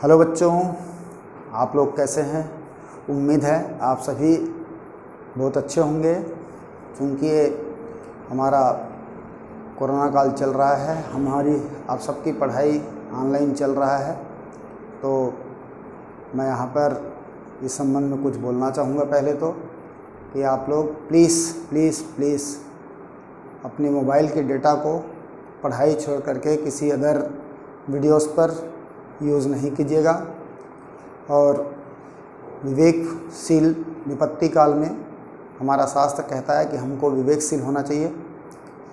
Hello बच्चों, आप लोग कैसे हैं। उम्मीद है आप सभी बहुत अच्छे होंगे, क्योंकि ये हमारा कोरोना काल चल रहा है। हमारी आप सबकी पढ़ाई ऑनलाइन चल रहा है। तो मैं यहाँ पर इस संबंध में कुछ बोलना चाहूँगा। पहले तो कि आप लोग प्लीज़ अपने मोबाइल के डेटा को पढ़ाई छोड़ करके किसी अदर वीडियोस पर यूज़ नहीं कीजिएगा। और विवेकशील विपत्ति काल में हमारा शास्त्र कहता है कि हमको विवेकशील होना चाहिए।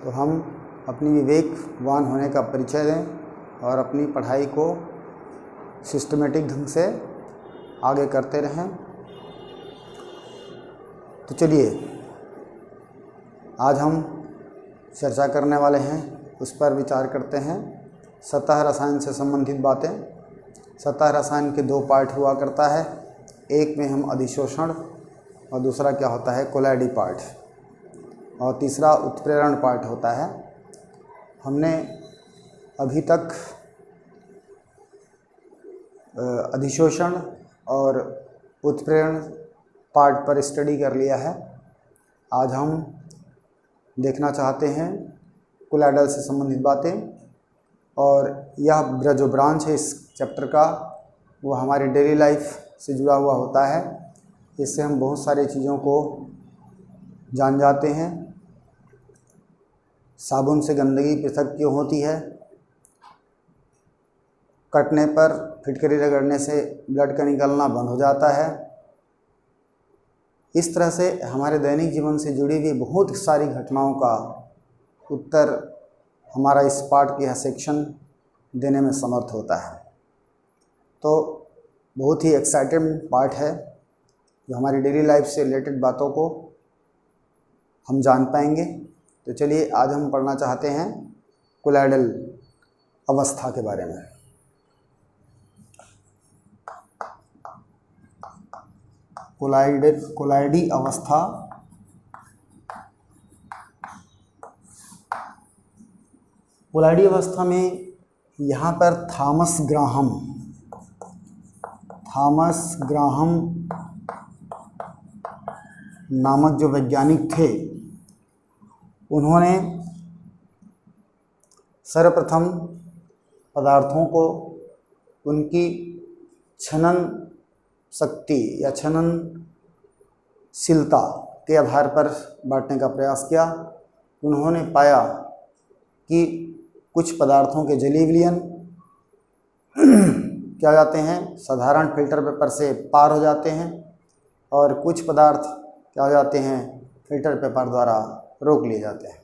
तो हम अपनी विवेकवान होने का परिचय दें और अपनी पढ़ाई को सिस्टमेटिक ढंग से आगे करते रहें। तो चलिए, आज हम चर्चा करने वाले हैं, उस पर विचार करते हैं। सतह रसायन से संबंधित बातें। सतह रसायन के दो पार्ट हुआ करता है, एक में हम अधिशोषण और दूसरा क्या होता है कोलाइडी पार्ट, और तीसरा उत्प्रेरण पार्ट होता है। हमने अभी तक अधिशोषण और उत्प्रेरण पार्ट पर स्टडी कर लिया है। आज हम देखना चाहते हैं कोलाइडल से संबंधित बातें, और यह जो ब्रांच है इस चैप्टर का वो हमारी डेली लाइफ से जुड़ा हुआ होता है। इससे हम बहुत सारी चीज़ों को जान जाते हैं। साबुन से गंदगी पृथक क्यों होती है, कटने पर फिटकरी रगड़ने से ब्लड का निकलना बंद हो जाता है। इस तरह से हमारे दैनिक जीवन से जुड़ी हुई बहुत सारी घटनाओं का उत्तर हमारा इस पार्ट की यह सेक्शन देने में समर्थ होता है। तो बहुत ही एक्साइटिंग पार्ट है, जो हमारी डेली लाइफ से रिलेटेड बातों को हम जान पाएंगे। तो चलिए, आज हम पढ़ना चाहते हैं कोलाइडल अवस्था के बारे में। कोलाइडी अवस्था कोलाइडी अवस्था में यहाँ पर थॉमस ग्राहम नामक जो वैज्ञानिक थे, उन्होंने सर्वप्रथम पदार्थों को उनकी छनन शक्ति या छननशीलता के आधार पर बांटने का प्रयास किया। उन्होंने पाया कि कुछ पदार्थों के जलीय विलयन क्या हो जाते हैं, साधारण फिल्टर पेपर से पार हो जाते हैं, और कुछ पदार्थ क्या हो जाते हैं, फिल्टर पेपर द्वारा रोक लिए जाते हैं।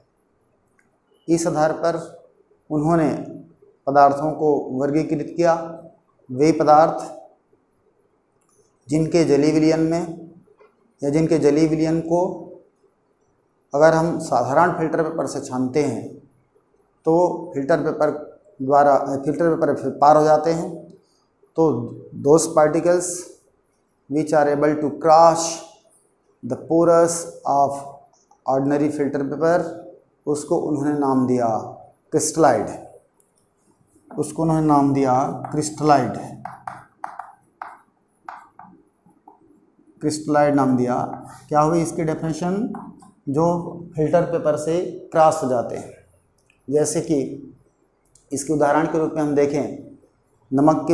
इस आधार पर उन्होंने पदार्थों को वर्गीकृत किया। वे पदार्थ जिनके जलीय विलयन में या जिनके जलीय विलयन को अगर हम साधारण फिल्टर पेपर से छानते हैं तो फिल्टर पेपर पार हो जाते हैं। तो those particles which are able to cross the pores of ordinary filter paper, उसको उन्होंने नाम दिया क्रिस्टलाइड। क्रिस्टलाइड नाम दिया। क्या हुई इसकी डेफिनेशन, जो फिल्टर पेपर से क्रॉस हो जाते हैं। जैसे कि इसके उदाहरण के रूप में हम देखें नमक के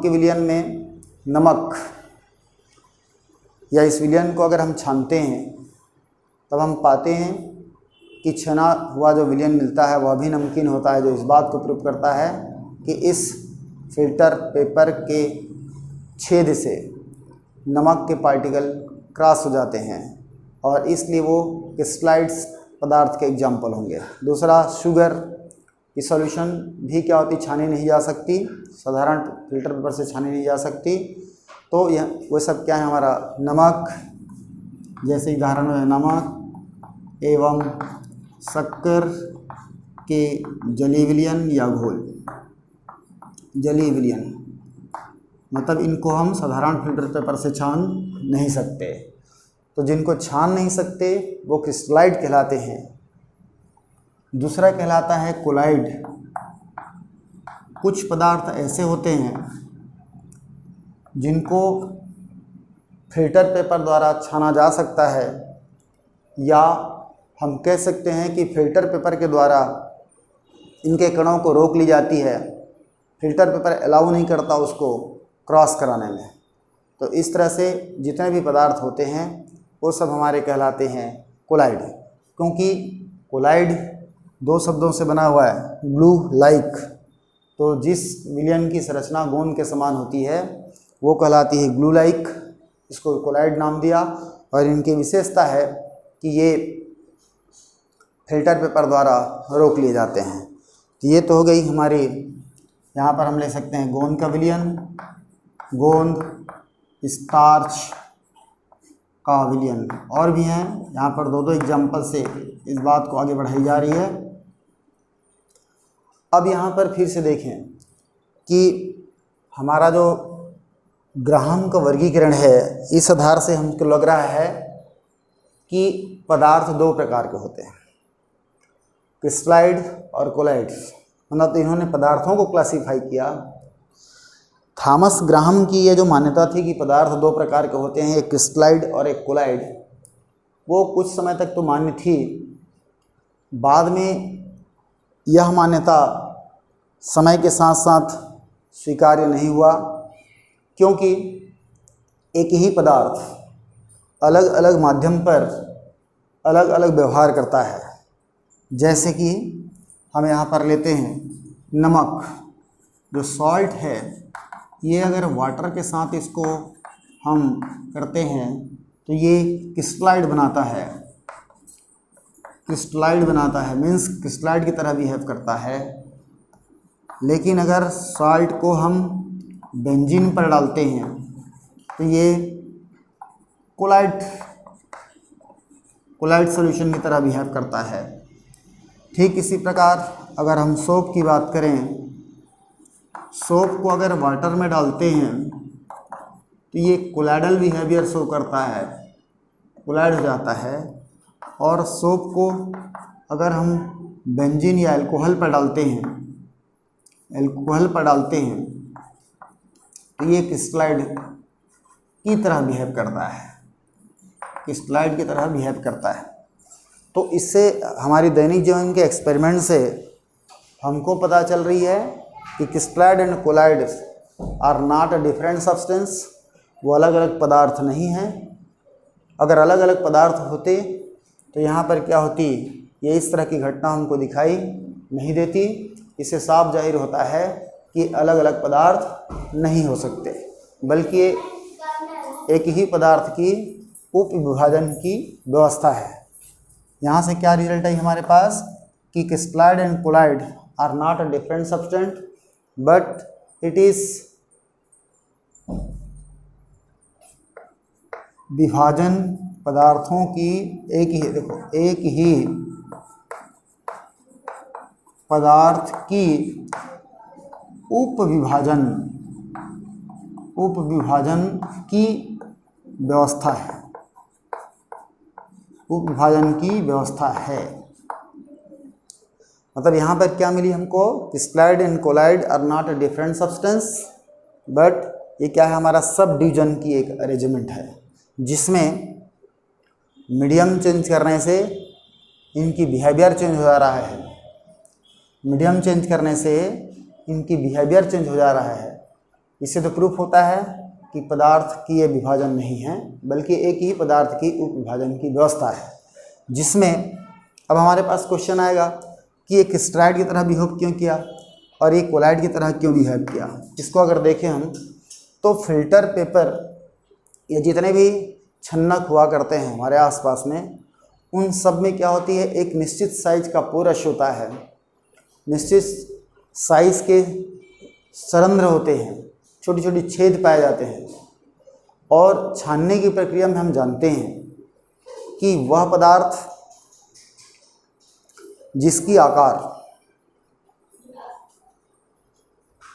विलयन में नमक या इस विलयन को अगर हम छानते हैं तब हम पाते हैं कि छना हुआ जो विलयन मिलता है वह भी नमकीन होता है, जो इस बात को प्रूव करता है कि इस फिल्टर पेपर के छेद से नमक के पार्टिकल क्रॉस हो जाते हैं, और इसलिए वो क्रिस्टलाइड्स पदार्थ के एग्जाम्पल होंगे। दूसरा, शुगर की सॉल्यूशन भी क्या होती, छानी नहीं जा सकती, साधारण फिल्टर पेपर से छानी नहीं जा सकती। तो यह वो सब क्या है, हमारा नमक, जैसे उदाहरण में नमक एवं शक्कर के जलीय विलयन या घोल। जलीय विलयन मतलब इनको हम साधारण फिल्टर पेपर से छान नहीं सकते। तो जिनको छान नहीं सकते वो क्रिस्टलाइड कहलाते हैं। दूसरा कहलाता है कोलाइड। कुछ पदार्थ ऐसे होते हैं जिनको फिल्टर पेपर द्वारा छाना जा सकता है, या हम कह सकते हैं कि फिल्टर पेपर के द्वारा इनके कणों को रोक ली जाती है। फिल्टर पेपर अलाउ नहीं करता उसको क्रॉस कराने में। तो इस तरह से जितने भी पदार्थ होते हैं वो सब हमारे कहलाते हैं कोलाइड, क्योंकि कोलाइड दो शब्दों से बना हुआ है, ग्लू लाइक। तो जिस विलयन की संरचना गोंद के समान होती है वो कहलाती है ग्लू लाइक, इसको कोलाइड नाम दिया। और इनकी विशेषता है कि ये फिल्टर पेपर द्वारा रोक लिए जाते हैं। तो ये तो हो गई हमारी, यहाँ पर हम ले सकते हैं गोंद का विलयन, गोंद स्टार्च का विलयन, और भी हैं। यहाँ पर दो एग्जाम्पल से इस बात को आगे बढ़ाई जा रही है। अब यहाँ पर फिर से देखें कि हमारा जो ग्राहम का वर्गीकरण है, इस आधार से हमको लग रहा है कि पदार्थ दो प्रकार के होते हैं, क्रिस्टलाइड और कोलाइड। मतलब तो इन्होंने पदार्थों को क्लासिफाई किया। थॉमस ग्राहम की ये जो मान्यता थी कि पदार्थ दो प्रकार के होते हैं, एक क्रिस्टलाइड और एक कोलाइड, वो कुछ समय तक तो मान्य थी। बाद में यह मान्यता समय के साथ साथ स्वीकार्य नहीं हुआ, क्योंकि एक ही पदार्थ अलग अलग माध्यम पर अलग अलग व्यवहार करता है। जैसे कि हम यहाँ पर लेते हैं नमक, जो सॉल्ट है, ये अगर वाटर के साथ इसको हम करते हैं तो ये क्रिस्टलाइड बनाता है। क्रिस्टलाइड बनाता है मीन्स क्रिस्टलाइड की तरह बिहेव करता है। लेकिन अगर सॉल्ट को हम बेंजीन पर डालते हैं तो ये कोलाइड सॉल्यूशन की तरह बिहेव करता है। ठीक इसी प्रकार अगर हम सोप की बात करें, सोप को अगर वाटर में डालते हैं तो ये कोलाइडल बिहेवियर शो करता है, कोलाइड हो जाता है। और सोप को अगर हम बेंजीन या अल्कोहल पर डालते हैं, तो ये क्रिस्टलाइड की तरह बिहेव करता है, क्रिस्टलाइड की तरह बिहेव करता है। तो इससे हमारी दैनिक जीवन के एक्सपेरिमेंट से हमको पता चल रही है कि crystalloid and colloid are not a different substance, वो अलग अलग पदार्थ नहीं हैं। अगर अलग अलग पदार्थ होते तो यहाँ पर क्या होती, ये इस तरह की घटना हमको दिखाई नहीं देती। इससे साफ जाहिर होता है कि अलग अलग पदार्थ नहीं हो सकते, बल्कि एक ही पदार्थ की उप विभाजन की व्यवस्था है। यहाँ से क्या रिजल्ट है हमारे पास कि crystalloid and colloid are not a different substance but it is विभाजन पदार्थों की एक ही पदार्थ की उप विभाजन की व्यवस्था है, उप विभाजन की व्यवस्था है। मतलब यहाँ पर क्या मिली हमको, crystalloid and colloid are not a different substance but ये क्या है, हमारा सब डिवीजन की एक अरेंजमेंट है, जिसमें मीडियम चेंज करने से इनकी बिहेवियर चेंज हो जा रहा है। मीडियम चेंज करने से इनकी बिहेवियर चेंज हो जा रहा है। इससे तो प्रूफ होता है कि पदार्थ की ये विभाजन नहीं है, बल्कि एक ही पदार्थ की उप विभाजन की व्यवस्था है। जिसमें अब हमारे पास क्वेश्चन आएगा कि ये क्रिस्टलाइड की तरह बिहेव क्यों किया और ये कोलाइड की तरह क्यों बिहेव किया। इसको अगर देखें हम तो फिल्टर पेपर या जितने भी छन्नक हुआ करते हैं हमारे आसपास में, उन सब में क्या होती है, एक निश्चित साइज का पोरस होता है, निश्चित साइज के सरंध्र होते हैं, छोटी छोटी छेद पाए जाते हैं। और छानने की प्रक्रिया में हम जानते हैं कि वह पदार्थ जिसकी आकार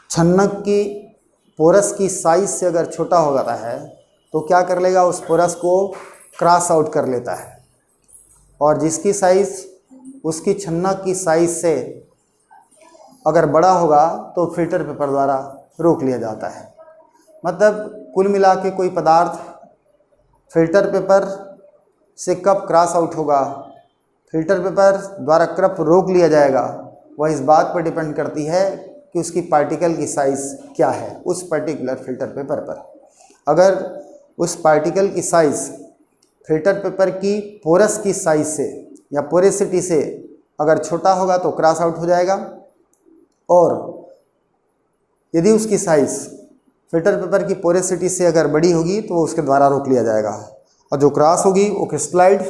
छन्नक की पोरस की साइज से अगर छोटा हो जाता है तो क्या कर लेगा, उस पोरस को क्रॉस आउट कर लेता है। और जिसकी साइज उसकी छन्नक की साइज से अगर बड़ा होगा तो फिल्टर पेपर द्वारा रोक लिया जाता है। मतलब कुल मिला के कोई पदार्थ फिल्टर पेपर से कब क्रॉस आउट होगा, फिल्टर पेपर द्वारा कब रोक लिया जाएगा, वह इस बात पर डिपेंड करती है कि उसकी पार्टिकल की साइज़ क्या है उस पर्टिकुलर फिल्टर पेपर पर। अगर उस पार्टिकल की साइज़ फिल्टर पेपर की पोरस की साइज़ से या पोरेसिटी से अगर छोटा होगा तो क्रॉस आउट हो जाएगा, और यदि उसकी साइज़ फिल्टर पेपर की पोरेसिटी से अगर बड़ी होगी तो उसके द्वारा रोक लिया जाएगा, और जो क्रॉस होगी वो क्रिस्टलाइड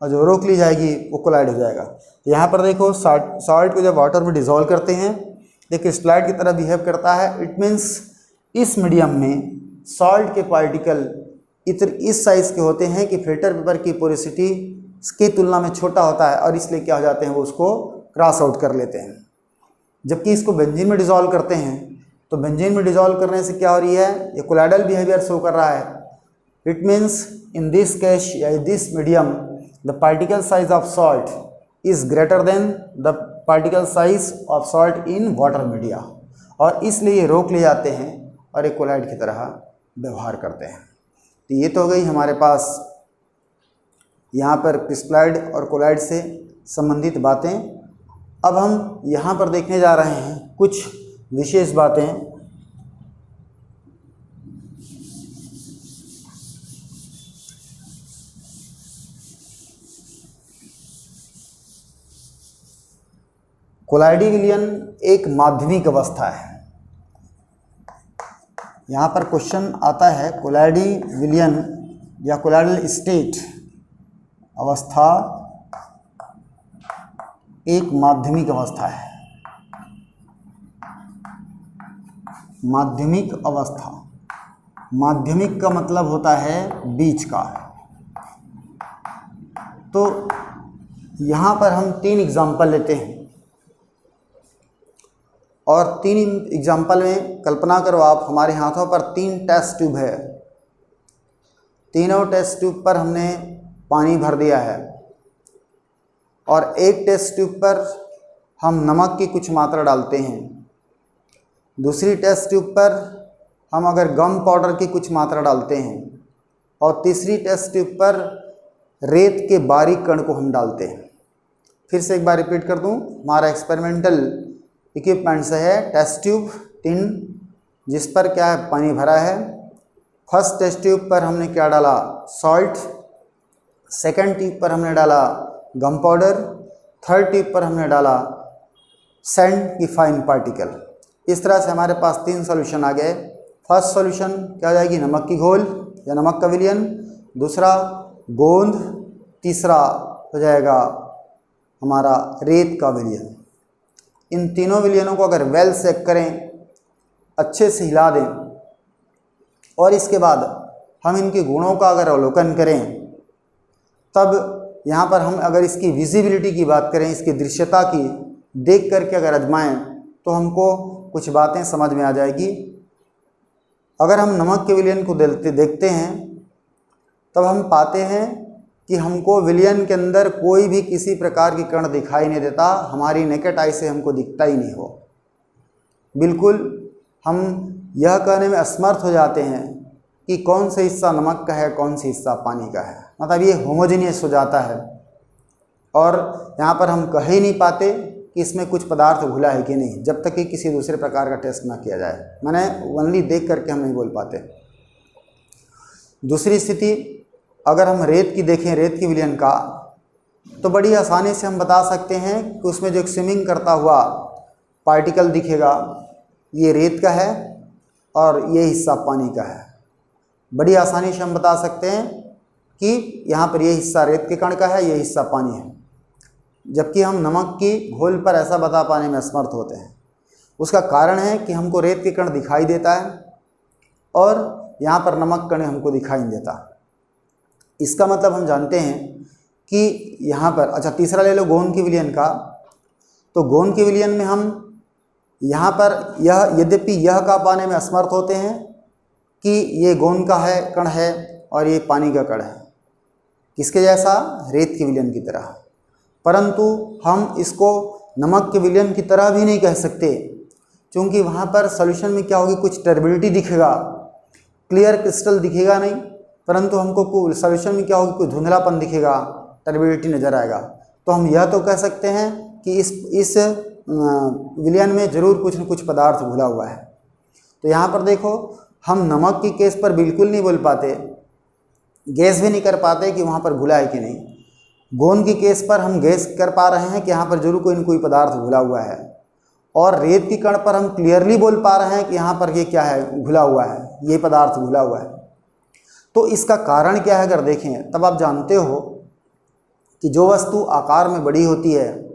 और जो रोक ली जाएगी वो कोलाइड हो जाएगा। तो यहाँ पर देखो सॉल्ट को जब वाटर में डिज़ोल्व करते हैं ये क्रिस्टलाइड की तरह बिहेव करता है। इट मीन्स इस मीडियम में सॉल्ट के पार्टिकल इस साइज़ के होते हैं कि फिल्टर पेपर की पोरेसिटी की तुलना में छोटा होता है, और इसलिए क्या हो जाते हैं वो उसको क्रॉस आउट कर लेते हैं। जबकि इसको बेंजीन में डिज़ोल्व करते हैं तो बेंजीन में डिज़ोल्व करने से क्या हो रही है, ये कोलाइडल बिहेवियर शो कर रहा है। It means in this case या this medium the particle size of salt is greater than the particle size of salt in water media, और इसलिए ये रोक ले जाते हैं और एक कोलाइड की तरह व्यवहार करते हैं। तो ये तो हो गई हमारे पास यहाँ पर क्रिस्टलाइड और कोलाइड से संबंधित बातें। अब हम यहाँ पर देखने जा रहे हैं कुछ विशेष बातें। कोलाइडी विलयन एक माध्यमिक अवस्था है। यहाँ पर क्वेश्चन आता है कोलाइडी विलयन या कोलाइडल स्टेट अवस्था एक माध्यमिक अवस्था है। माध्यमिक अवस्था, माध्यमिक का मतलब होता है बीच का। तो यहाँ पर हम 3 एग्जाम्पल लेते हैं, और 3 एग्जाम्पल में कल्पना करो आप हमारे हाथों पर 3 टेस्ट ट्यूब है। तीनों टेस्ट ट्यूब पर हमने पानी भर दिया है, और एक टेस्ट ट्यूब पर हम नमक की कुछ मात्रा डालते हैं, दूसरी टेस्ट ट्यूब पर हम अगर गम पाउडर की कुछ मात्रा डालते हैं, और तीसरी टेस्ट ट्यूब पर रेत के बारीक कण को हम डालते हैं। फिर से एक बार रिपीट कर दूं, हमारा एक्सपेरिमेंटल इक्विपमेंट से है टेस्ट ट्यूब 3 जिस पर क्या है पानी भरा है। फर्स्ट टेस्ट ट्यूब पर हमने क्या डाला, सॉल्ट। सेकंड ट्यूब पर हमने डाला गम पाउडर। थर्ड ट्यूब पर हमने डाला सैंड की फाइन पार्टिकल। इस तरह से हमारे पास 3 सॉल्यूशन आ गए। फर्स्ट सॉल्यूशन क्या हो जाएगी, नमक की घोल या नमक का विलयन। दूसरा गोंद। तीसरा हो जाएगा हमारा रेत का विलयन। इन तीनों विलयनों को अगर वेल सेक करें, अच्छे से हिला दें, और इसके बाद हम इनके गुणों का अगर अवलोकन करें, तब यहाँ पर हम अगर इसकी विजिबिलिटी की बात करें, इसकी दृश्यता की, देख करके अगर आजमाएं तो हमको कुछ बातें समझ में आ जाएगी। अगर हम नमक के विलयन को देखते हैं तब हम पाते हैं कि हमको विलयन के अंदर कोई भी किसी प्रकार की कण दिखाई नहीं देता, हमारी नेकेड आई से हमको दिखता ही नहीं हो। बिल्कुल हम यह कहने में असमर्थ हो जाते हैं कि कौन सा हिस्सा नमक का है, कौन सा हिस्सा पानी का है। मतलब ये होमोजेनियस हो जाता है, और यहाँ पर हम कह ही नहीं पाते कि इसमें कुछ पदार्थ घुला है कि नहीं, जब तक कि किसी दूसरे प्रकार का टेस्ट ना किया जाए। मैंने ओनली देख करके हम नहीं बोल पाते। दूसरी स्थिति अगर हम रेत की देखें, रेत की विलयन का, तो बड़ी आसानी से हम बता सकते हैं कि उसमें जो एक स्विमिंग करता हुआ पार्टिकल दिखेगा, ये रेत का है और ये हिस्सा पानी का है। बड़ी आसानी से हम बता सकते हैं कि यहाँ पर ये हिस्सा रेत के कण का है, ये हिस्सा पानी है। जबकि हम नमक की घोल पर ऐसा बता पाने में असमर्थ होते हैं। उसका कारण है कि हमको रेत के कण दिखाई देता है और यहाँ पर नमक कण हमको दिखाई नहीं देता। इसका मतलब हम जानते हैं कि यहाँ पर, अच्छा तीसरा ले लो गोंद की विलयन का, तो गोंद की विलयन में हम यहाँ पर यह यद्यपि यह का पाने में असमर्थ होते हैं कि ये गोंद का है कण है और ये पानी का कण है, किसके जैसा, रेत की विलयन की तरह। परंतु हम इसको नमक के विलयन की तरह भी नहीं कह सकते, क्योंकि वहाँ पर सॉल्यूशन में क्या होगी, कुछ टर्बिडिटी दिखेगा, क्लियर क्रिस्टल दिखेगा नहीं, परंतु हमको सॉल्यूशन में क्या होगी, कुछ धुंधलापन दिखेगा, टर्बिडिटी नज़र आएगा। तो हम यह तो कह सकते हैं कि इस विलयन में ज़रूर कुछ न कुछ पदार्थ घुला हुआ है। तो यहाँ पर देखो, हम नमक की केस पर बिल्कुल नहीं बोल पाते, गैस भी नहीं कर पाते कि वहाँ पर घुला है कि नहीं। गोंद की केस पर हम गैस कर पा रहे हैं कि यहाँ पर जरूर कोई न कोई पदार्थ घुला हुआ है, और रेत की कण पर हम क्लियरली बोल पा रहे हैं कि यहाँ पर ये क्या है, घुला हुआ है, ये पदार्थ घुला हुआ है। तो इसका कारण क्या है, अगर देखें तब आप जानते हो कि जो वस्तु आकार में बड़ी होती है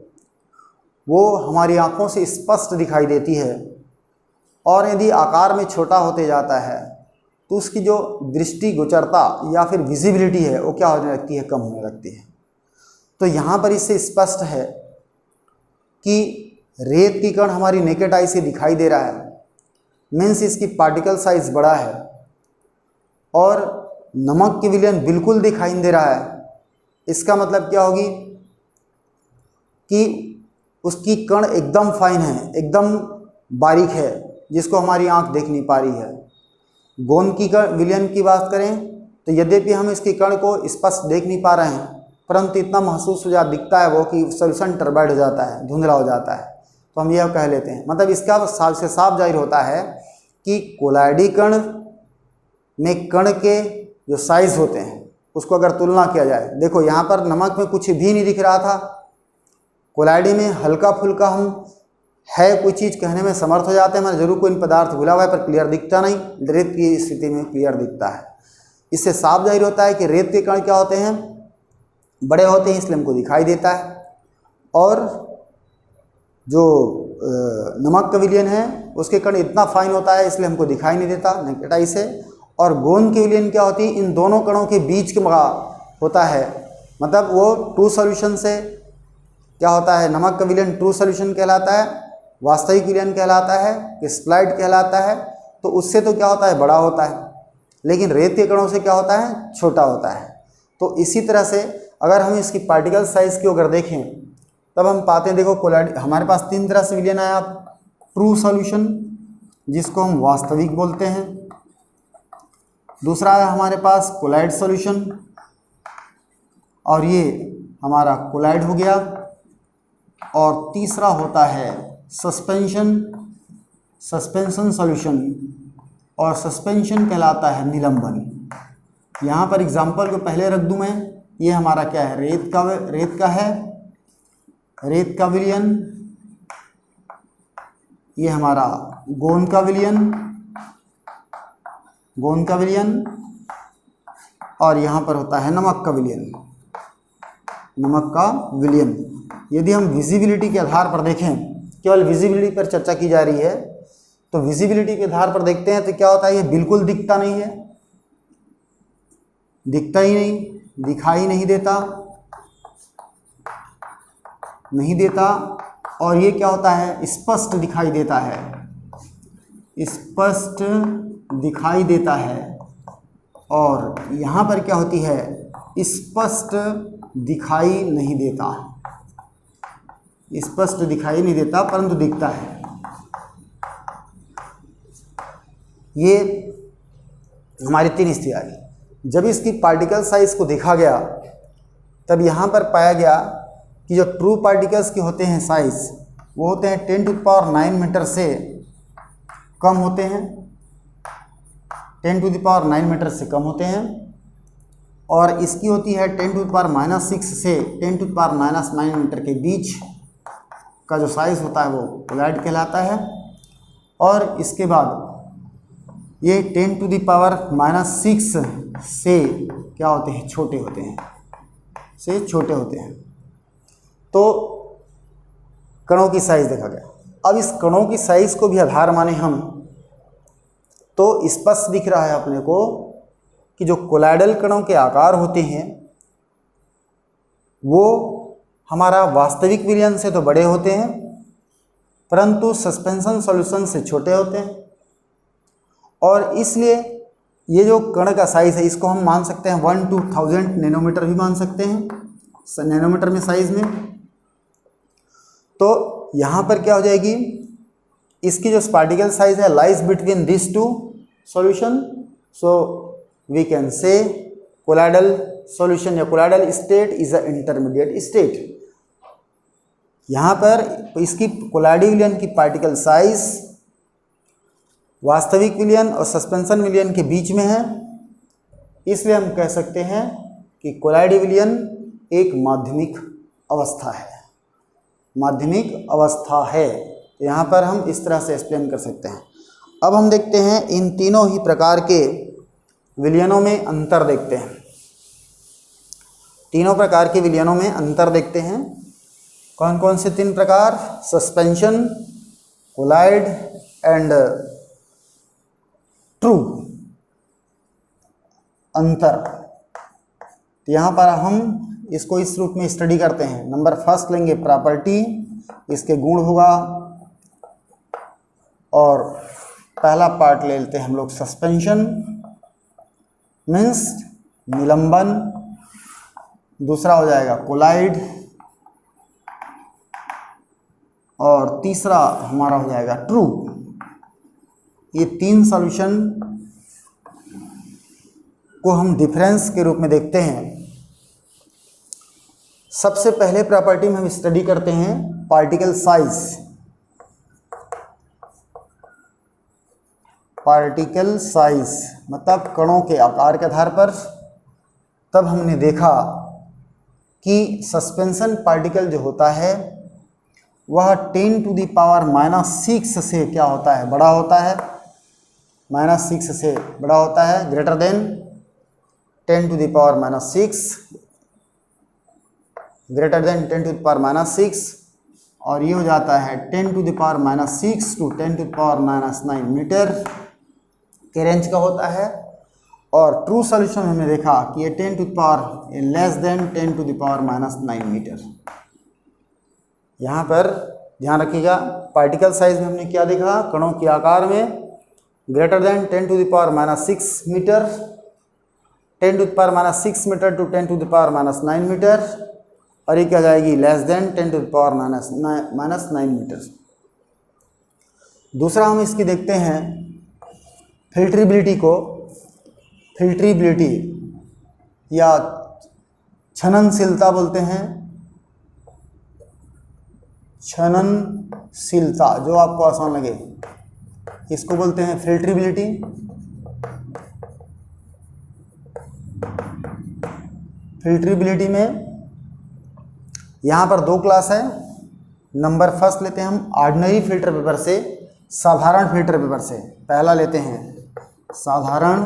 वो हमारी आँखों से स्पष्ट दिखाई देती है, और यदि आकार में छोटा होते जाता है तो उसकी जो दृष्टि गोचरता या फिर विजिबिलिटी है वो क्या होने लगती है, कम होने लगती है। तो यहाँ पर इससे स्पष्ट है कि रेत की कण हमारी नेकेड आई से दिखाई दे रहा है, मीन्स इसकी पार्टिकल साइज बड़ा है, और नमक की विलयन बिल्कुल दिखाई नहीं दे रहा है। इसका मतलब क्या होगी कि उसकी कण एकदम फाइन है, एकदम बारीक है, जिसको हमारी आंख देख नहीं पा रही है। गोंद की कण विलयन की बात करें तो यद्यपि हम इसकी कण को स्पष्ट देख नहीं पा रहे हैं, परंतु इतना महसूस हो जाता, दिखता है वो कि सॉल्यूशन टर्बाइड हो जाता है, धुंधला हो जाता है, तो हम यह कह लेते हैं। मतलब इसका साफ से साफ जाहिर होता है कि कोलाइडी कण में कण के जो साइज होते हैं उसको अगर तुलना किया जाए, देखो यहाँ पर नमक में कुछ भी नहीं दिख रहा था, कोलाइडी में हल्का फुल्का हम है कोई चीज़ कहने में समर्थ हो जाते हैं, मतलब जरूर कोई पदार्थ घुला हुआ है, पर क्लियर दिखता नहीं। रेत की स्थिति में क्लियर दिखता है। इससे साफ जाहिर होता है कि रेत के कण क्या होते हैं, बड़े होते हैं, इसलिए हमको दिखाई देता है, और जो नमक का विलयन है उसके कण इतना फाइन होता है इसलिए हमको दिखाई नहीं देता नेकेड आई से। और गोंद की विलयन क्या होती है, इन दोनों कणों के बीच के होता है, मतलब वो ट्रू सॉल्यूशन से क्या होता है, नमक का विलयन ट्रू सॉल्यूशन कहलाता है, वास्तविक विलयन कहलाता है, क्रिस्टलाइट कहलाता है। तो उससे तो क्या होता है, बड़ा होता है, लेकिन रेत के कणों से क्या होता है, छोटा होता है। तो इसी तरह से अगर हम इसकी पार्टिकल साइज की अगर देखें तब हम पाते हैं, देखो कोलाइड हमारे पास तीन तरह से विलयन आया, ट्रू सॉल्यूशन जिसको हम वास्तविक बोलते हैं, दूसरा है हमारे पास कोलाइड सॉल्यूशन, और ये हमारा कोलाइड हो गया, और तीसरा होता है सस्पेंशन सॉल्यूशन, और सस्पेंशन कहलाता है निलंबन। यहाँ पर एग्जांपल को पहले रख दूं मैं, ये हमारा क्या है, रेत का विलयन, ये हमारा गोंद का विलयन, और यहाँ पर होता है नमक का विलयन। यदि हम विजिबिलिटी के आधार पर देखें, केवल विजिबिलिटी पर चर्चा की जा रही है, तो विजिबिलिटी के आधार पर देखते हैं तो क्या होता है, ये बिल्कुल दिखता नहीं है, दिखता ही नहीं, दिखाई नहीं देता, और ये क्या होता है, स्पष्ट दिखाई देता है, और यहाँ पर क्या होती है, स्पष्ट दिखाई नहीं देता परंतु दिखता है। ये हमारी तीन स्थिति आ गई। जब इसकी पार्टिकल साइज को देखा गया तब यहाँ पर पाया गया कि जो ट्रू पार्टिकल्स के होते हैं साइज, वो होते हैं 10⁹ मीटर से कम होते हैं, 10⁹ मीटर से कम होते हैं, और इसकी होती है 10⁻⁻6 से 10⁻⁹ मीटर के बीच का जो साइज़ होता है वो कोलाइड कहलाता है। और इसके बाद ये 10⁻⁻6 से क्या होते हैं, छोटे होते हैं। तो कणों की साइज़ देखा गया। अब इस कणों की साइज़ को भी आधार माने हम, तो स्पष्ट दिख रहा है अपने को कि जो कोलाइडल कणों के आकार होते हैं वो हमारा वास्तविक विलयन से तो बड़े होते हैं, परंतु सस्पेंशन सॉल्यूशन से छोटे होते हैं। और इसलिए ये जो कण का साइज़ है इसको हम मान सकते हैं 1 to 1000 नैनोमीटर भी मान सकते हैं, नैनोमीटर में साइज़ में। तो यहाँ पर क्या हो जाएगी, इसकी जो पार्टिकल साइज है lies between this two solution, so we can say colloidal solution या colloidal state is a intermediate state. यहाँ पर इसकी कोलाइडी विलयन की पार्टिकल साइज वास्तविक विलयन और सस्पेंशन विलयन के बीच में है, इसलिए हम कह सकते हैं कि कोलाइडी विलयन एक माध्यमिक अवस्था है, माध्यमिक अवस्था है। तो यहाँ पर हम इस तरह से एक्सप्लेन कर सकते हैं। अब हम देखते हैं इन तीनों ही प्रकार के विलयनों में अंतर देखते हैं। तीनों प्रकार के विलयनों में अंतर देखते हैं। कौन कौन से तीन प्रकार? Suspension, colloid and true. अंतर, तो यहाँ पर हम इसको इस रूप में स्टडी करते हैं। नंबर फर्स्ट लेंगे प्रॉपर्टी, इसके गुण होगा, और पहला पार्ट ले लेते हैं हम लोग सस्पेंशन मीन्स निलंबन, दूसरा हो जाएगा कोलाइड, और तीसरा हमारा हो जाएगा ट्रू। ये तीन सॉल्यूशन को हम डिफरेंस के रूप में देखते हैं। सबसे पहले प्रॉपर्टी में हम स्टडी करते हैं पार्टिकल साइज। पार्टिकल साइज मतलब कणों के आकार के आधार पर। तब हमने देखा कि सस्पेंशन पार्टिकल जो होता है वह 10⁻⁻⁶ से क्या होता है, बड़ा होता है, -6 से बड़ा होता है, ग्रेटर देन 10⁻⁻⁶, ग्रेटर देन 10⁻⁻⁶, और ये हो जाता है 10⁻⁻⁶ टू 10⁻⁹ मीटर के रेंज का होता है। और ट्रू सॉल्यूशन हमने देखा कि ये 10⁻⁻⁹ मीटर। यहाँ पर ध्यान रखिएगा, पार्टिकल साइज में हमने क्या देखा, कणों के आकार में greater than 10⁻⁻⁶ metre, 10⁻⁻⁶ metre to 10⁻⁹ metre, और ये क्या जाएगी लेस देन 10⁻⁻⁹ मीटर। दूसरा हम इसकी देखते हैं फिल्ट्रेबिलिटी को। फिल्ट्रेबिलिटी या छननशीलता बोलते हैं, छननशीलता जो आपको आसान लगे, इसको बोलते हैं फिल्ट्रेबिलिटी। फिल्ट्रेबिलिटी में यहाँ पर दो क्लास है। नंबर फर्स्ट लेते हैं हम ऑर्डिनरी फिल्टर पेपर से, साधारण फिल्टर पेपर से। पहला लेते हैं साधारण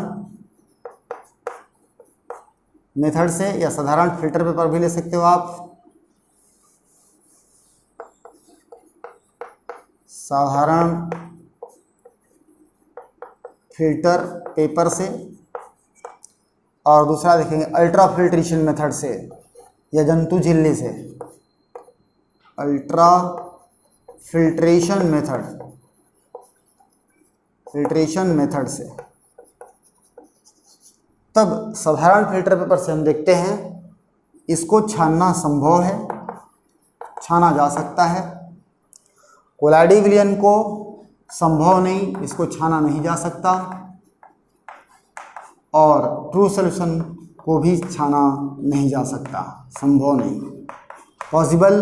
मेथड से, या साधारण फिल्टर पेपर भी ले सकते हो आप। साधारण फिल्टर पेपर से, और दूसरा देखेंगे अल्ट्रा फिल्ट्रेशन मेथड से या जंतु झिल्ली से। अल्ट्रा फिल्ट्रेशन मेथड से। तब साधारण फिल्टर पेपर से हम देखते हैं इसको छानना संभव है, छाना जा सकता है। कोलाइडी विलयन को संभव नहीं, इसको छाना नहीं जा सकता, और ट्रू सॉल्यूशन को भी छाना नहीं जा सकता, संभव नहीं। Possible,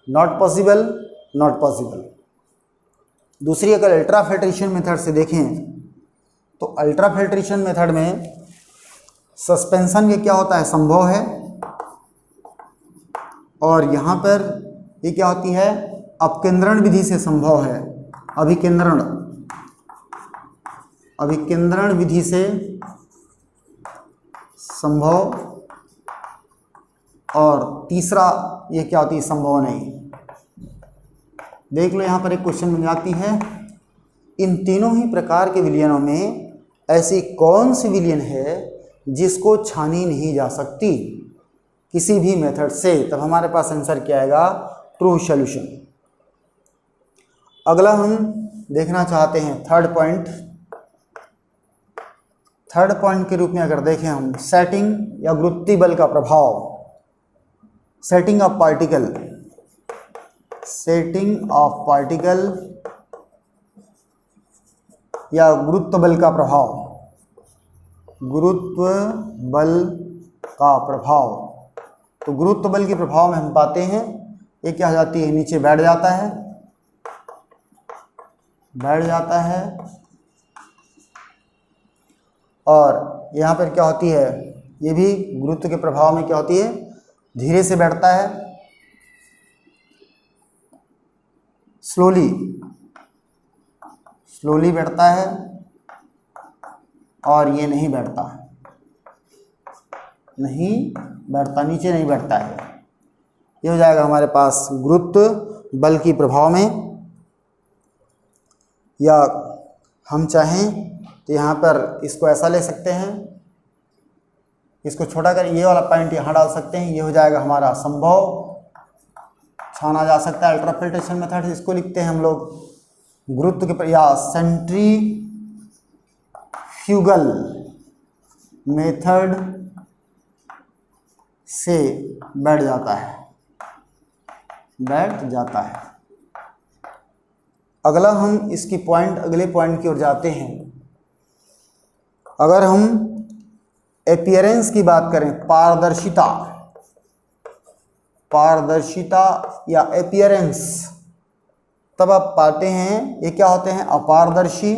not possible, not possible. दूसरी अगर अल्ट्रा फिल्ट्रेशन मेथड से देखें तो अल्ट्रा फिल्ट्रेशन मेथड में सस्पेंशन ये क्या होता है, संभव है, और यहाँ पर ये क्या होती है, अपकेंद्रण विधि से संभव है। अभिकेंद्रण विधि से संभव, और तीसरा ये क्या होती है, संभव नहीं। देख लो यहाँ पर एक क्वेश्चन बन जाती है, इन तीनों ही प्रकार के विलयनों में ऐसी कौन सी विलयन है जिसको छानी नहीं जा सकती किसी भी मेथड से। तब हमारे पास आंसर क्या आएगा, ट्रू सॉल्यूशन। अगला हम देखना चाहते हैं थर्ड पॉइंट के रूप में अगर देखें हम सेटिंग या गुरुत्वीय बल का प्रभाव। Setting of particle, setting of particle या गुरुत्व बल का प्रभाव, गुरुत्व बल का प्रभाव। तो गुरुत्व बल के प्रभाव में हम पाते हैं ये क्या हो जाती है, नीचे बैठ जाता है, बैठ जाता है, और यहाँ पर क्या होती है, ये भी गुरुत्व के प्रभाव में क्या होती है, धीरे से बैठता है, स्लोली स्लोली बैठता है, और ये नहीं बैठता, नहीं बैठता, नीचे नहीं बैठता है। ये हो जाएगा हमारे पास गुरुत्व बल की प्रभाव में। या हम चाहें तो यहाँ पर इसको ऐसा ले सकते हैं, इसको छोटा कर ये वाला पॉइंट यहाँ डाल सकते हैं, ये हो जाएगा हमारा संभव छाना जा सकता है, अल्ट्राफिल्ट्रेशन मेथड से इसको लिखते हैं हम लोग। गुरुत्व के या सेंट्रीफ्यूगल मेथड से बैठ जाता है, बैठ जाता है। अगला हम इसकी पॉइंट, अगले पॉइंट की ओर जाते हैं। अगर हम अपीयरेंस की बात करें, पारदर्शिता, पारदर्शिता या अपीयरेंस, तब आप पाते हैं ये क्या होते हैं, अपारदर्शी,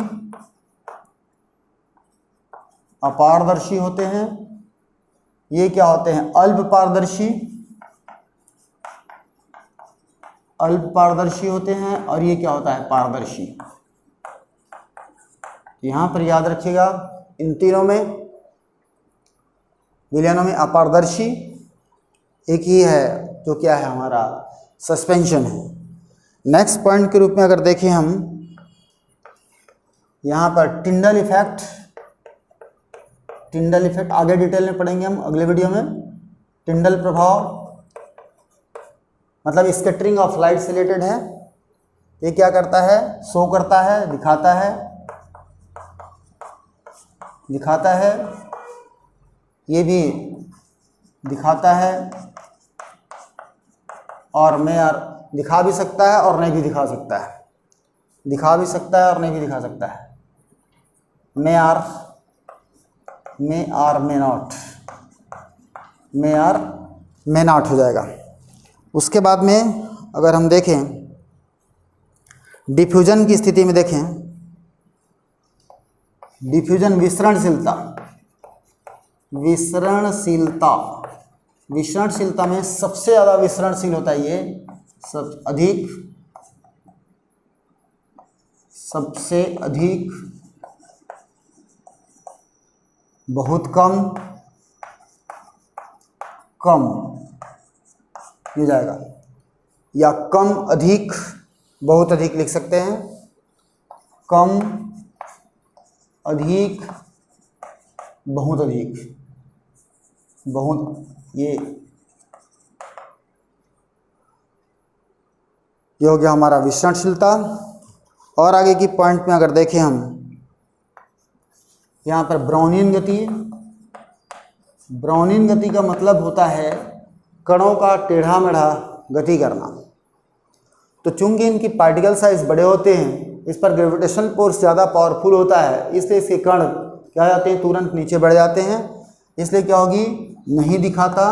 अपारदर्शी होते हैं। ये क्या होते हैं, अल्प पारदर्शी, अल्प पारदर्शी होते हैं। और ये क्या होता है, पारदर्शी। यहां पर याद रखिएगा इन तीनों में, विलयनों में अपारदर्शी एक ही है जो क्या है, हमारा सस्पेंशन है। नेक्स्ट पॉइंट के रूप में अगर देखें हम, यहाँ पर टिंडल इफेक्ट, टिंडल इफेक्ट आगे डिटेल में पढ़ेंगे हम अगले वीडियो में। टिंडल प्रभाव मतलब स्कैटरिंग ऑफ लाइट से रिलेटेड है। ये क्या करता है, शो करता है, दिखाता है, दिखाता है, ये भी दिखाता है, और मैं यार दिखा भी सकता है और नहीं भी दिखा सकता है, दिखा भी सकता है और नहीं भी दिखा सकता है। May or may not, may or may not हो जाएगा। उसके बाद में अगर हम देखें डिफ्यूजन की स्थिति में, देखें डिफ्यूजन विसरणशीलता, विसरणशीलता, विसरणशीलता में सबसे ज़्यादा विसरणशील होता है ये, सब अधिक, सबसे अधिक, बहुत कम, कम ये जाएगा, या कम अधिक, बहुत अधिक लिख सकते हैं, कम अधिक, बहुत अधिक, बहुत, ये हो गया हमारा विसरणशीलता। और आगे की पॉइंट में अगर देखें हम, यहाँ पर ब्राउनियन गति, ब्राउनियन गति का मतलब होता है कणों का टेढ़ा मेढ़ा गति करना। तो चूंकि इनकी पार्टिकल साइज बड़े होते हैं, इस पर ग्रेविटेशनल फोर्स ज़्यादा पावरफुल होता है, इसलिए इसके कण क्या हो जाते हैं, तुरंत नीचे बढ़ जाते हैं। इसलिए क्या होगी, नहीं दिखाता,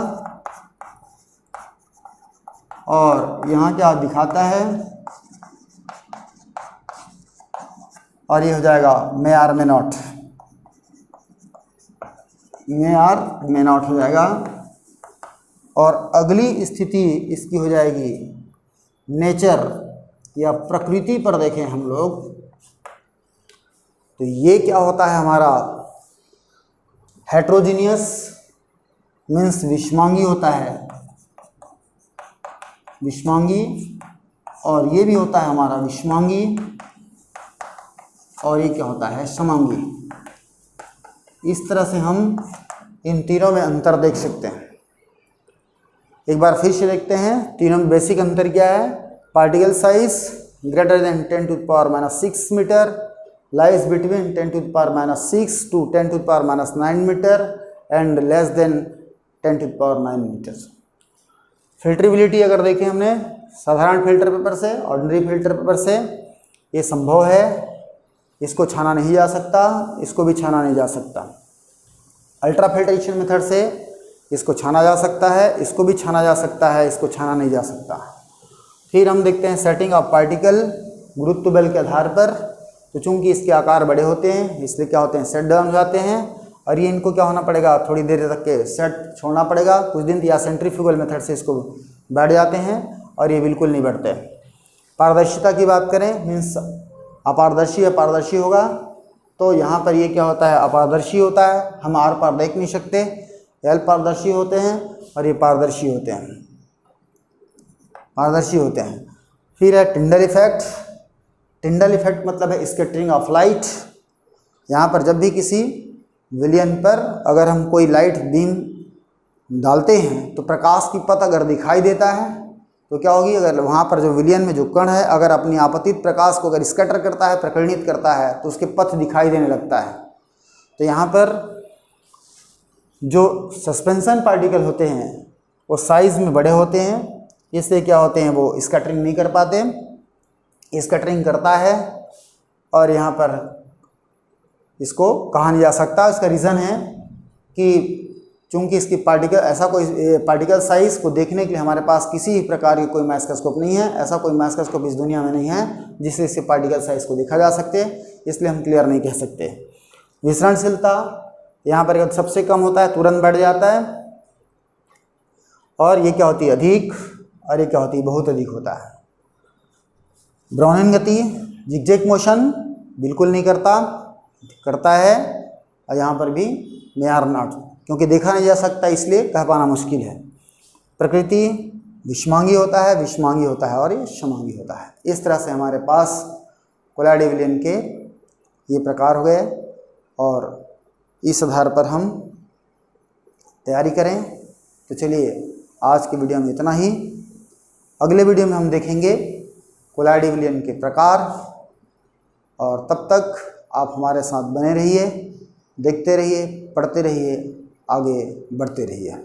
और यहाँ क्या दिखाता है, और ये हो जाएगा may or may not, may or may not हो जाएगा। और अगली स्थिति इसकी हो जाएगी नेचर या प्रकृति पर देखें हम लोग, तो ये क्या होता है हमारा हेट्रोजीनियस, मीन्स विषमांगी होता है, विषमांगी, और ये भी होता है हमारा विषमांगी, और ये क्या होता है समांगी। इस तरह से हम इन तीनों में अंतर देख सकते हैं। एक बार फिर से देखते हैं तीनों में बेसिक अंतर क्या है। Particle size greater than 10⁻⁻6 metre, lies between 10⁻⁻6 to 10⁻⁻9 metre and less than 10⁻9 metre. Filterability अगर देखें हमने, साधारण फिल्टर पेपर से, ऑर्डिनरी फिल्टर पेपर से ये संभव है। इसको छाना नहीं जा सकता, इसको भी छाना नहीं जा सकता। अल्ट्रा फिल्ट्रेशन मेथड से इसको छाना जा सकता है, इसको भी छाना जा सकता है, इसको छाना नहीं जा सकता। फिर हम देखते हैं सेटिंग ऑफ पार्टिकल गुरुत्व बल के आधार पर। तो चूंकि इसके आकार बड़े होते हैं इसलिए क्या होते हैं, सेट डाउन हो जाते हैं, और ये इनको क्या होना पड़ेगा, थोड़ी देर तक के सेट छोड़ना पड़ेगा कुछ दिन, या सेंट्रीफ्यूगल मेथड से इसको बैठ जाते हैं और ये बिल्कुल नहीं बढ़ते। पारदर्शिता की बात करें, मीन्स अपारदर्शी या पारदर्शी होगा, तो यहाँ पर ये क्या होता है, अपारदर्शी होता है, हम आर पार देख नहीं सकते। एल पारदर्शी होते हैं और ये पारदर्शी होते हैं, पारदर्शी होते हैं। फिर है टिंडल इफेक्ट। टिंडल इफेक्ट मतलब है स्कैटरिंग ऑफ लाइट। यहाँ पर जब भी किसी विलयन पर अगर हम कोई लाइट बीम डालते हैं तो प्रकाश की पथ अगर दिखाई देता है तो क्या होगी, अगर वहाँ पर जो विलयन में जो कण है अगर अपनी आपतित प्रकाश को अगर स्कैटर करता है, प्रकर्णित करता है, तो उसके पथ दिखाई देने लगता है। तो यहाँ पर जो सस्पेंशन पार्टिकल होते हैं वो साइज़ में बड़े होते हैं, इससे क्या होते हैं, वो स्कैटरिंग नहीं कर पाते। स्कैटरिंग करता है और यहाँ पर इसको कहा नहीं जा सकता। इसका रीज़न है कि चूंकि इसकी पार्टिकल ऐसा कोई पार्टिकल साइज़ को देखने के लिए हमारे पास किसी प्रकार की कोई माइक्रोस्कोप नहीं है, ऐसा कोई माइक्रोस्कोप इस दुनिया में नहीं है जिससे इसके पार्टिकल साइज़ को देखा जा सके, इसलिए हम क्लियर नहीं कह सकते। विसरणशीलता यहाँ पर सबसे कम होता है, तुरंत बढ़ जाता है, और ये क्या होती है, अधिक, और ये क्या होती है, बहुत अधिक होता है। ब्राउनिन गति, जिगजैग मोशन बिल्कुल नहीं करता, करता है, और यहाँ पर भी मेयार नॉट, क्योंकि देखा नहीं जा सकता इसलिए कह पाना मुश्किल है। प्रकृति विषमांगी होता है, विषमांगी होता है, और ये क्षमांगी होता है। इस तरह से हमारे पास कोलाइडी विलयन के ये प्रकार हो गए, और इस आधार पर हम तैयारी करें। तो चलिए आज की वीडियो में इतना ही। अगले वीडियो में हम देखेंगे कोलाइडी विलयन के प्रकार, और तब तक आप हमारे साथ बने रहिए, देखते रहिए, पढ़ते रहिए, आगे बढ़ते रहिए।